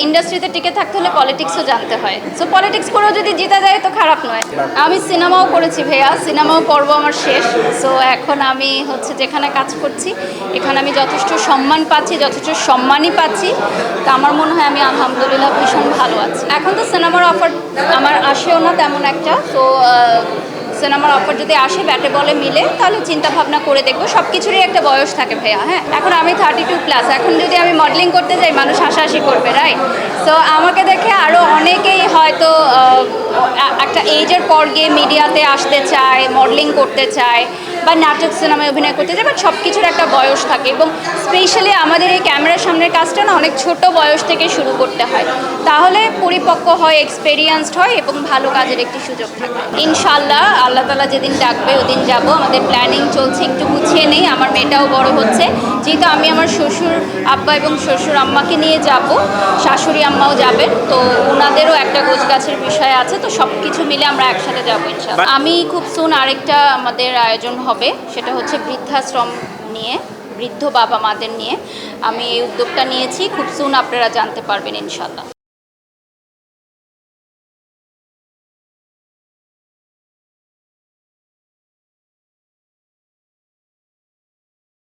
ইন্ডাস্ট্রিতে টিকে থাকতে হলে পলিটিক্সও জানতে হয়। সো পলিটিক্স করেও যদি জিতা যায় তো খারাপ নয়। আমি সিনেমাও করেছি ভাইয়া, সিনেমাও পর্ব আমার শেষ। সো এখন আমি যেখানে কাজ করছি এখানে আমি যথেষ্ট সম্মান পাচ্ছি, যথেষ্ট সম্মানই পাচ্ছি। তো আমার মনে হয় আমি আলহামদুলিল্লাহ ভীষণ ভালো আছি। এখন তো সিনেমার অফার আমার আসেও না তেমন একটা। তো সিনেমার অফার যদি আসে ব্যাটে বলে মিলে তাহলে চিন্তা ভাবনা করে দেখবো। সব কিছুরই একটা বয়স থাকে ভাইয়া। হ্যাঁ, এখন আমি 32+। এখন যদি আমি মডেলিং করতে যাই মানুষ হাসাহাসি করবে, রাইট? সো আমাকে দেখে আরও অনেকেই হয়তো একটা এজের পর গিয়ে মিডিয়াতে আসতে চায়, মডেলিং করতে চায় বা নাটক সিনেমায় অভিনয় করতে চায়, বাট সব কিছুর একটা বয়স থাকে। এবং স্পেশালি আমাদের এই ক্যামেরার সামনের কাজটা না অনেক ছোট বয়স থেকে শুরু করতে হয়, তাহলে পরিপক্ক হয়, এক্সপেরিয়েন্সড হয় এবং ভালো কাজের একটি সুযোগ থাকে। ইনশাল্লাহ আল্লাহ তালা যেদিন ডাকবে ওদিন যাব। আমাদের প্ল্যানিং চলছে, একটু গুছিয়ে নেই। আমার মেয়েটাও বড় হচ্ছে, যেহেতু আমি আমার শ্বশুর আব্বা এবং শ্বশুর আম্মাকে নিয়ে যাব, শাশুড়ি আম্মাও যাবেন, তো ওনাদেরও একটা গোছগাছের বিষয় আছে। তো সব কিছু মিলে আমরা একসাথে যাবো ইনশাল্লাহ। আমি খুব সুন আরেকটা আমাদের আয়োজন হবে, সেটা হচ্ছে বৃদ্ধাশ্রম নিয়ে, বৃদ্ধ বাবা মাদের নিয়ে আমি এই উদ্যোগটা নিয়েছি। খুব সুন আপনারা জানতে পারবেন ইনশাল্লাহ।